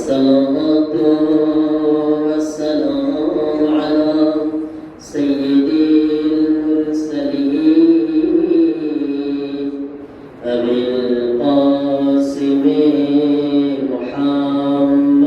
वस्सलातु वस्सलामु अला सय्यिदिल मुरसलीन अबिल कासिम मुहम्मद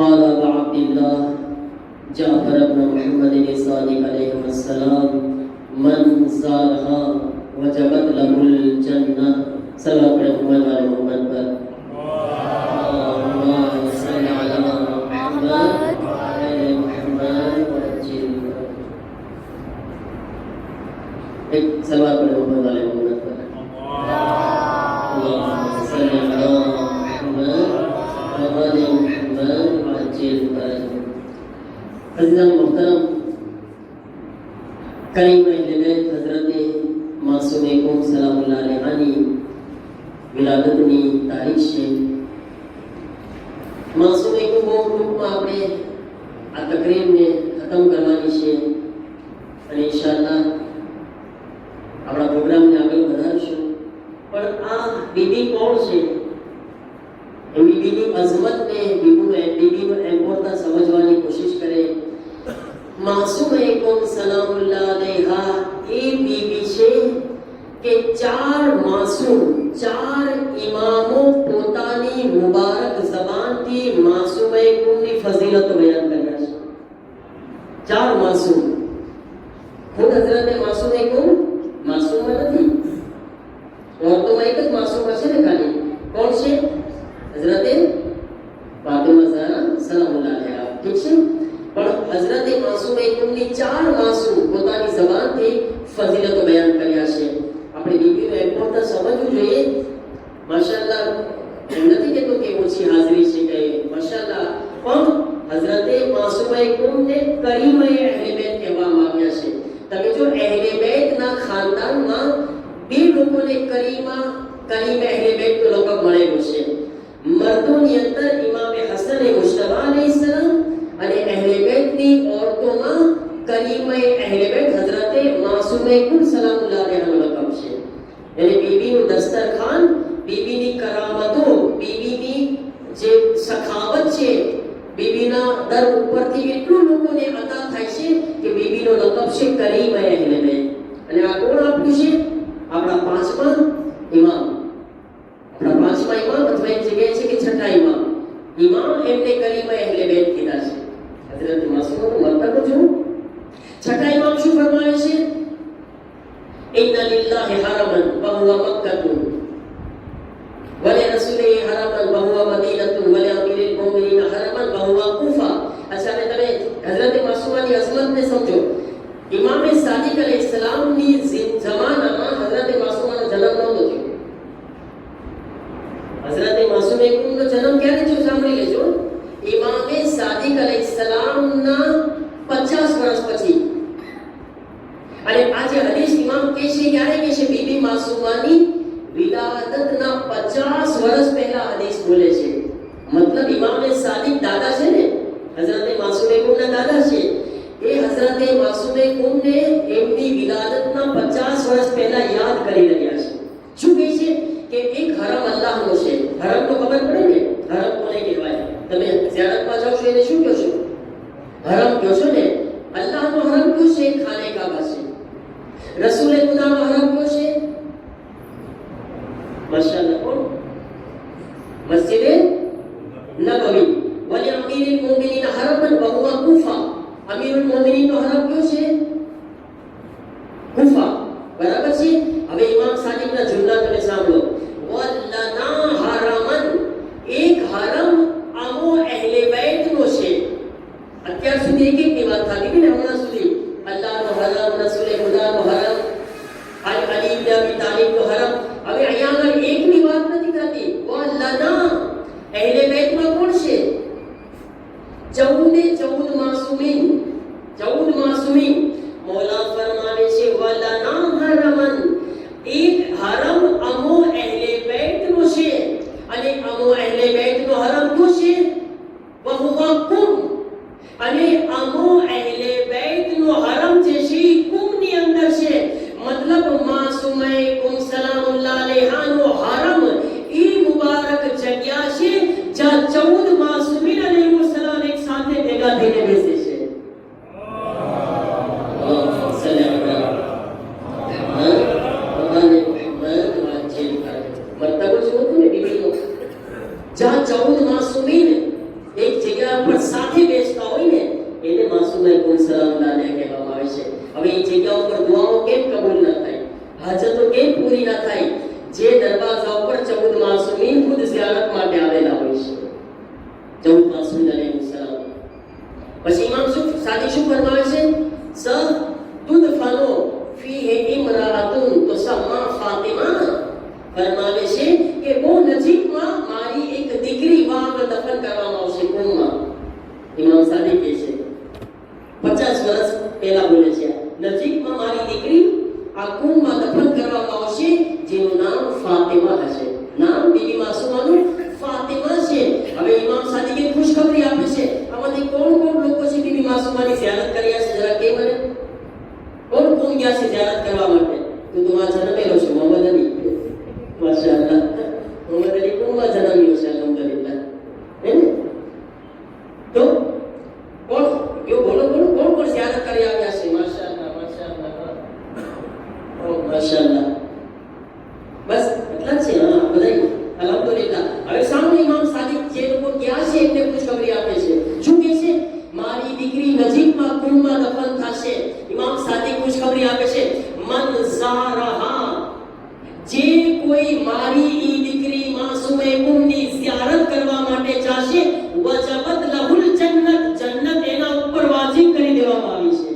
قال أبو عبد الله جعفر بن محمد الصادق عليه السلام من زارها وجبت له الجنة صلى محمد على محمد پر اللهم صل على محمد وعلى محمد وعجل ایک صلوات پڑھیں محمد علیہ محمد پر اللهم صل على محمد وعلى محمد وعجل فرجهم अज़ीज़ान मोहतरम करीम अहले बैत हज़रत मासूम कुम सलामुल्लाह अलैहि विलादतनी तारीख છે માસૂમ કુમ બહુ ટૂંકમાં આપણે આ તકરીરને ખતમ કરવાની છે અને ઇન્શાઅલ્લાહ આપણા પ્રોગ્રામને આગળ વધારશું પણ આ બીબી કોણ છે એ બીબીની અઝમતને બીબીનો ઇમ્પોર્ટન્સ સમજવાની કોશિશ કરે मासूम कुम सलामुल्लाह अलैहा ए बीबी છે કે ચાર માસૂમ ચાર ઇમામો પોતાની મુબારક ઝબાનથી માસૂમ કુમની ફઝીલત બયાન કર્યા છે ચાર માસૂમ ખુદ હઝરત માસૂમ કુમ માસૂમ નથી औरतों એક જ માસૂમ હશે ને ખાલી કોણ છે હઝરત ફાતિમા ઝહરા સલામુલ્લાહ अलैहा ઠીક છે પણ હઝરત માસૂમ કુમની ચાર માસૂમ પોતાની ઝબાનથી ફઝીલતો બયાન કર્યા છે આપણે બીબીનો ઇમ્પોર્ટન્સ સમજવું જોઈએ માશાઅલ્લાહ એમ નથી કહેતો કે ઓછી હાજરી છે કે માશાઅલ્લાહ પણ હઝરત માસૂમ કુમને કરીમ અહલે બેત કહેવામાં આવ્યા છે તમે જો અહલે બેતના ખાનદાનમાં બે લોકોને કરીમ અહલે બેત નો લકબ મળેલું છે મર્દોની અંદર ઇમામ હસન મુજતબા અલૈહિસ્સલામ અને અહલે બેતની औरतों કરીમ અહલે બેત હઝરત માસૂમ કુમ સલામુલ્લાહ અલૈહા લકબ છે એટલે બીબીનું દસ્તરખાન બીબીની કરામતો બીબીની જે સખાવત છે બીબીના દર ઉપરથી એટલું લોકોને અતા થાય છે કે બીબીનો લકબ છે કરીમ અહલે બેત અને આ કોણ આપ્યું છે આપણા પાંચમા ઇમામ અથવા એક જગ્યાએ છે કે છઠ્ઠા ઇમામ એમને કરીમ અહલે બેત કીધા છે हज़रत मासूम को मरतब जो छठा इमाम शू फरमाए છે इन्ना लिल्लाहि हरमन व हुवा मक्कतुन व लिरसूलिहि हरमन व हुवा मदीनतुन व लिअमीरिल मुमिनीन हरमन व हुवा कूफा अच्छा ने તમે હઝરત માસૂમાની અઝમતને સમજો ઇમામ સાદિક અલૈહિસ્સલામની જમાનામાં હઝરત માસૂમાનો જન્મ નહોતો થયો હઝરત માસૂમ કુમનો જન્મ ક્યારે થયો સાંભળી લેજો इमाम सादिक अलैहिस्सलामના 50 વર્ષ પછી અને આજે હદીસ ઇમામ કહે છે ક્યારે કહે છે બીબી માસૂમાની વિલાદતના 50 વર્ષ પહેલા હદીસ બોલે છે મતલબ ઇમામ સાદિક દાદા છે ને હઝરત માસૂમ કુમના દાદા છે એ હઝરત માસૂમ કુમને એમની વિલાદતના 50 વર્ષ પહેલા યાદ કરી રહ્યા છે શું કહે છે કે એક હરમ અલ્લાહનો છે હરમ તો ખબર પડે ને હરમ કોને કહેવાય તમે ઝિયારતમાં જાઓ છો એને શું કહો છો હરમ કહો છો ને અલ્લાહનો હરમ કયો છે ખાને કાબા છે રસૂલ ખુદાનો હરમ કયો છે માશાઅલ્લાહ કોણ મસ્જિદ નબવી વલી અમીરુલ મોમિનીન હરમન વહુવા કુફા અમીરુલ મોમિનીન નો હરમ કયો છે કુફા બરાબર છે હવે ઇમામ સાદિકના જુમલા તમે સાંભળો વલના હરમન એક હરમ અમો અહેલે બેત નો છે અત્યાર સુધી એક ની વાત થતી ને હમણાં સુધી અલ્લાહનો હરમ રસૂલે ખુદાનો હરમ અલી ઇબ્ન અબી તાલિબનો હરમ હવે અહીંયા આગળ એકની વાત નથી થતી વલના અહેલે બેતમાં કોણ છે 14 માસૂમીન મૌલા ફરમાવે છે વલના હરમન એક હરમ અમો અહેલે બેતનો છે અને અમો અહેલે બેતનો હરમ કયો છે વહુવા કુમ અને અમો અહેલે બેતનો હરમ જે છે કુમની અંદર છે મતલબ માસૂમે કુમ સલામુલ્લાહ અલૈહાનો હરમ એ મુબારક જગ્યા છે જ્યાં 14 માસૂમીન અલૈહિસ્સલામ એક સાથે ભેગા થઈને બેસે છે જ્યાં 14 માસૂમીન એક જગ્યા પર સાથે બેસતા હોય ને એને માસૂમે કુમ સલામુલ્લાહ અલૈહ કહેવામાં આવે છે હવે એ જગ્યા ઉપર દુઆઓ કેમ કબૂલ ન થાય હાજતો કેમ પૂરી ન થાય જે દરવાજા ઉપર 14 માસૂમીન ખુદ ઝિયારત માટે આવેલા હોય છે 14 માસૂમીન અલૈહિસ્સલામ પછી ઇમામ સાદિક શું ફરમાવે છે સ તુદફનો ફીહે ઇમરાઅતુન તો સમા ફાતિમા ફરમાવે છે કે બહુ નજીકમાં મારી એક દીકરી વાગ દફન કરવામાં આવશે કુમમાં ઇમામ સાદિક કહે છે 50 વર્ષ પહેલા બોલે છે નજીકમાં મારી દીકરી આ કુમમાં દફન કરવામાં આવશે જેનું નામ ફાતિમા હશે નામ બીબી માસુમાનું ફાતિમા છે હવે ઇમામ સાદિકે ખુશખબરી આપે છે આમાંથી કોણ લોકો છે બીબી માસુમાની ઝિયારત કર્યા છે જરા કે મને કોણ ગયા છે ઝિયારત કરવા માટે તો તમારા જન્મેલો છે મોહમ્મદ અલી માશાઅલ્લાહ મોહમ્મદ અલી કુમમાં જન્મ્યો છે અલ્હમ્દુલિલ્લાહ હે ને તો કોણ બોલો કોણ ઝિયારત કરી આવ્યા છે માશાઅલ્લાહ બસ એટલા છે હા બધાય અલ્હમ્દુલિલ્લાહ હવે સામે ઇમામ સાદિક જે લોકો ગયા છે એમને ખુશખબરી આપે છે શું કહે છે મારી દીકરી નજીકમાં કુમમાં દફન થશે ઇમામ સાદિક ખુશખબરી આપે છે મન ઝારહા જે કોઈ મારી ઈ દીકરી માસૂમે કુમની ઝિયારત કરવા માટે જાશે વજબત લહુલ જન્નત એના ઉપર વાજિબ કરી દેવામાં આવી છે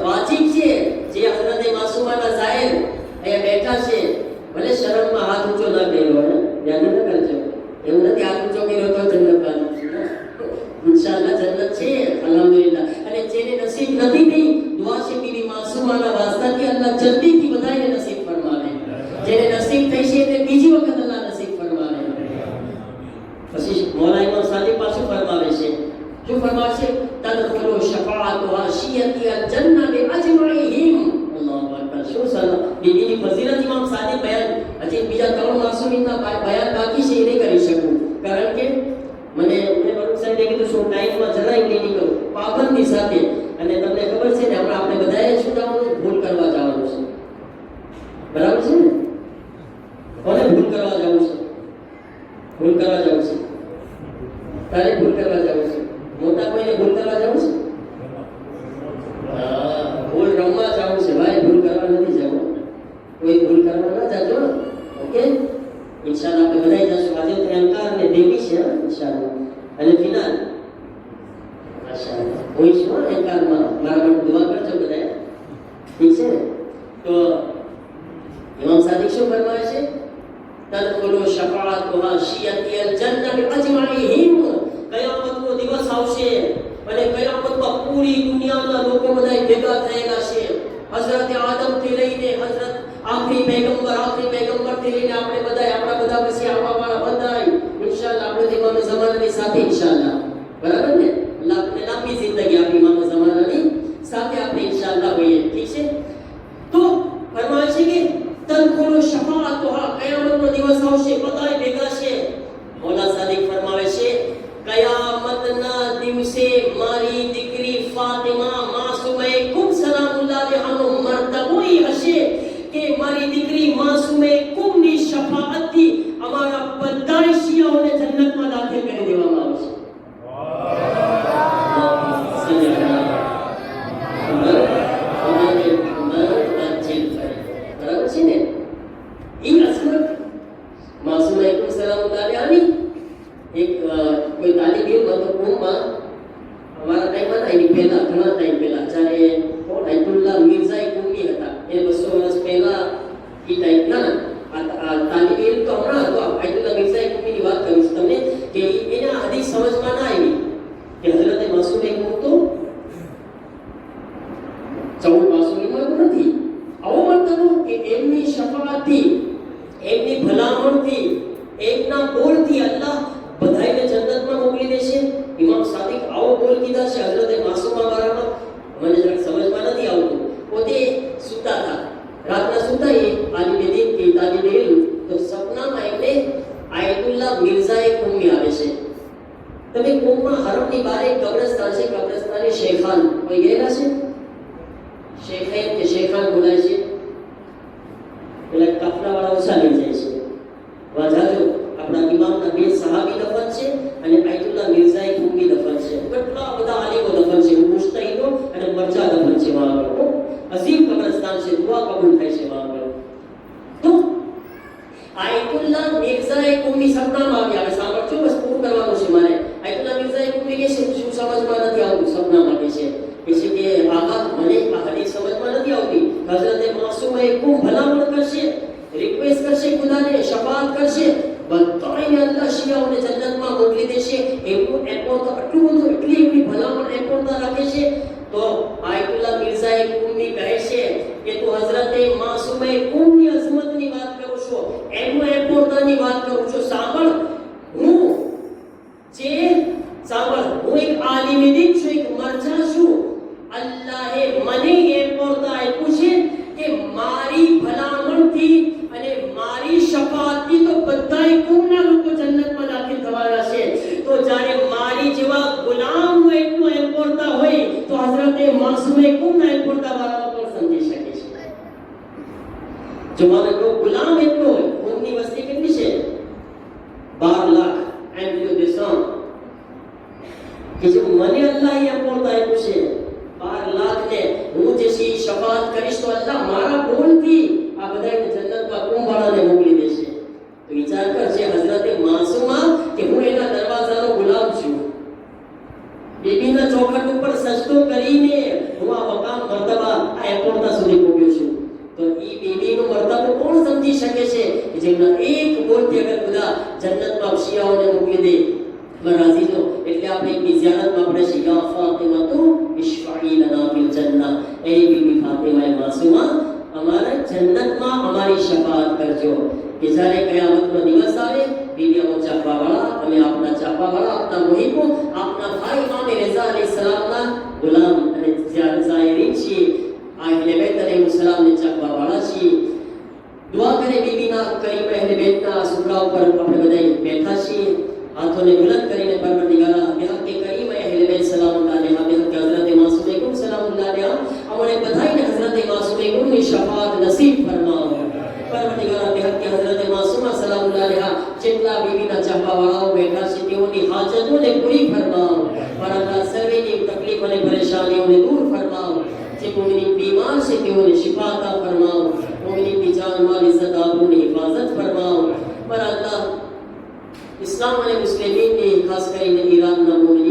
વાજિબ છે જે હઝરત માસૂમાના ઝાહિર અહીંયા બેઠા છે ભલે શરમમાં હાથ ઊંચો ના કર્યો હે ધ્યાન ન કરજો એવું નથી હાથ ઊંચો કર્યો તો જન્નત પામી ઇન્શાઅલ્લાહ જન્નત છે અલ્હમ્દુલિલ્લાહ અને જેને નસીબ નથી થઈ દુઆ છે બીબી માસૂમાના વાસ્તાથી અલ્લાહ જલ્દીથી બધાને નસીબ ફરમાવે જેને નસીબ થઈ છે એને બીજી વખત અલ્લાહ નસીબ ફરમાવે પછી મૌલા ઇમામ સાદિક પાછું ફરમાવે છે શું ફરમાવે છે તદખુલુ શફાઅતુહા શિયતી અલ-જન્નહ બિ અજમાઇહિમ અલ્લાહુ અકબર શું સલામ બીબીની ફઝીલત ઇમામ સાદિક બયાન હજી બીજા 3 માસૂમીનના બયાન બાકી છે એ નહીં કરી શકું કારણ કે મને મરુક સાહેબે કીધું શું ટાઈમમાં જરાય નહીં નીકળું પાબંદી સાથે અને તમને ખબર છે ને હમણાં આપણે બધાએ શું જવાનું ભૂલ કરવા જવાનું છે બરાબર છે ને કોને ભૂલ કરવા જવું છે તારે ભૂલ કરવા જવું છે મોટા કોઈને ભૂલ કરવા જવું છે ભૂલ રમવા જવું છે ભાઈ ભૂલ કરવા નથી જવું કોઈ ભૂલ કરવા ના જાજો ઓકે ઇન્શાઅલ્લાહ આપણે બધાય જશું આજે તો અંકાર ને દેવી છે ઇન્શાઅલ્લાહ અને ફિનાલ માશાઅલ્લાહ કોઈ શું અંકારમાં મારા માટે દુઆ કરજો બધાય ઠીક છે તો ઇમામ સાદિક શું ફરમાવે છે તદખુલુ શફાઅતુહા શિયતી અલ-જન્નહ બિ અજમાઇહિમ કયામતનો દિવસ આવશે અને કયામતમાં પૂરી દુનિયાના લોકો બધાય ભેગા થયેલા છે હઝરત આદમ થી લઈને હઝરત આખરી પૈગંબર થી લઈને આપણે બધાય આપણા બધા પછી આવવાવાળા બધાય ઇન્શાઅલ્લાહ આપણે ઇમામ ઝમાનાની સાથે ઇન્શાઅલ્લાહ બરાબર ને અલ્લાહ આપને લાંબી જિંદગી આપી ઇમામ ઝમાનાની સાથે આપણે ઇન્શાઅલ્લાહ હોઈએ ઠીક છે તો ફરમાય છે કે તદખુલુ શફાઅતુહા કયામતનો દિવસ આવશે બધાય ભેગા છે મૌલા સાદિક ફરમાવે છે કયામતના દિવસે મારી દીકરી ફાતિમા માસૂમે કુમ સલામુલ્લાહ ફાતિહાનો મર્તબો ઈ હશે કે મારી દીકરી માસૂમે કુમની શફાઅતથી અમારા બધા શિયાઓને જન્નતમાં દાખલ કરી દેવામાં આવશે. બરાબર છે ને? ઈ અસમત માસૂમા એકમ સલામુલ્લાહ અલૈહી એક કોઈ તાલીબ ઇલ્મ હતો કુમમાં અમારા ટાઈમમાં હતા, એની પહેલા ઘણા ટાઈમ પહેલા જ્યારે આયતુલ્લાહ મિર્ઝા કુમી હતા એ 200 વર્ષ પહેલા ઈ ટાઈપના તાલીબ ઇલ્મ તો હમણાં હતો. આયતુલ્લાહ મિર્ઝા કુમીની વાત કરું છું તમને કે એના હદીસ સમજમાં ના આવી કે હઝરત માસૂમ કુમ તો 14 માસૂમીમાં નથી. આવો મતલબ કે એમની શફાઅતથી એમની ભલામણથી એકના બોલથી અલ્લાહ બધાયને જન્નતમાં મોકલી દેશે. ઇમામ સાદિક આવો બોલ કીધા છે હઝરત માસૂમા બારામાં. મને જરાક સમજમાં નથી આવતું. પોતે સૂતા હતા, રાતના સૂતા એ આલિમે દીન કે તાલિબે ઇલ્મ, તો સપનામાં એમને આયતુલ્લાહ મિર્ઝા કુમી આવે છે. તમે કુમમાં હરમની બહાર એક કબ્રસ્તાન છે, કબ્રસ્તાને શેખાન કોઈ ગયેલા છે? શેખૈન કે શેખાન બોલાય છે. પેલા કાફલાવાળા ઓછા લઈ જાય છે. વાજાજો આપણા ઇમામના બે સહાબી દફન છે અને આયતુલ્લાહ મિર્ઝા કુમી દફન છે. કેટલા બધા આલિમો દફન છે, મુસ્તહિદો અને મરજા દફન છે વહાં પર. અઝીમ કબ્રસ્તાન છે, દુઆ કબૂલ થાય છે વહાં પર. તો આયતુલ્લાહ મિર્ઝા કુમી સપનામાં આવ્યા. હવે સાંભળજો, બસ પૂરું કરવાનું છે મારે. આયતુલ્લાહ મિર્ઝા કુમી કહે છે શું સમજમાં નથી આવતું? સપનામાં કહે છે કે આકા મને આ હદીસ સમજમાં નથી આવતી. હઝરત માસૂમા કુમ ભલામણ કરશે, રિક્વેસ્ટ કરશે, ખુદાને શફાઅત કરશે, બધાને અલ્લાહ શિયાઓને જન્નતમાં મોકલી દેશે. એમનું એપોર્ટ આટલું બધું, એટલી એમની ભલામણ એપોર્ટમાં રાખે છે. તો આયતુલ્લાહ મિર્ઝા કુમી કહે છે કે તું હઝરત માસૂમા કુમની અઝમતની વાત કરું છો, એમનું એપોર્ટની વાત કરું છું. સાંભળ, હું એક આલિમે દીન છું, એક મરજા છું. અલ્લાહે મને એપોર્ટ આપ્યું છે કે મારી ભલામણથી અને મારી શફાઅતથી તો બધાય કુમના લોકો જન્નતમાં દાખલ થવાના છે. તો જ્યારે મારી જેવા ગુલામનો એટલો એપોર્ટા હોય તો હઝરત માસૂમે કુમના એપોર્ટા વાળા પણ સમજી શકે છે. જો મારો ગુલામ એટલો હોય, કુમની વસ્તી કેટલી છે? 12 લાખ એન્ડ યુ દેસમ કે જો મને અલ્લાહે એપોર્ટ આપ્યું છે 12 લાખ ને હું જે શફાઅત કરીશ તો અલ્લાહ મારા બોલથી આ બધાને જન્નતમાં કુંભાળાને મોકલી દેશે. તો વિચાર કર છે હઝરત માસૂમા કે હું એના દરવાજાનો ગુલામ છું. બીબીના ચોખટ ઉપર સજદો કરીને હું આ મકામ મર્તબા આ એપોર્ટા સુધી પહોંચ્યો છું. તો ઈ બીબીનો મર્તબો કોણ સમજી શકે છે કે જેમના એક બોલથી અગર ખુદા જન્નતમાં શિયાઓને મોકલી દે. રાજીજો એટલે આપણે એક ઝિયારતમાં આપણે છે યા ફાતિમા તો ઇશ્ફાઈ લના ફિલ જન્નહ, એ બીબી ફાતિમા માસૂમા અમારા જન્નતમાં અમારી શફાઅત કરજો. કે જ્યારે કયામતનો દિવસ આવે, બીબીઓ ચાપવાવાળા અને આપના ચાપવાવાળા, આપના મુહિબો, આપના ભાઈ ઇમામ રઝા અલૈહિસ્સલામના ગુલામ અને ઝાયરીન છીએ. આહલે બેત અલૈહિસ્સલામને ચાપવાવાળા છીએ. દુઆ કરે બીબીના કરીમ અહલે બેતના સુફરા ઉપર આપણે બધા બેઠા છીએ. હાથોને બુલંદ કરીને પરવરદિગારા બેહક કરીમ અહલે બેત સલામુલ્લાહ અલૈહા, બેહક હઝરત માસૂમ કુમ સલામુલ્લાહ અલૈહા અમને બધાને હઝરત માસૂમ કુમની શફાઅત નસીબ ફરમાવો. પરવરદિગારા બેહક હઝરત માસૂમા સલામુલ્લાહ અલૈહા જેટલા બીબીના ચાહવાવાળાઓ બેઠા છે તેઓની હાજતોને પૂરી ફરમાવો. મારા સર્વેની તકલીફ અને પરેશાનીઓને દૂર ફરમાવો. જે મોમિન બીમાર છે તેઓને શિફા અતા ફરમાવો. મોમિનની જાન માલ ઇઝ્ઝત આબરૂની હિફાજત ફરમાવો. મારા અલ્લાહ ઇસ્લામ અને મુસ્લિમીનની ખાસ કરીને ઈરાનના મોમિન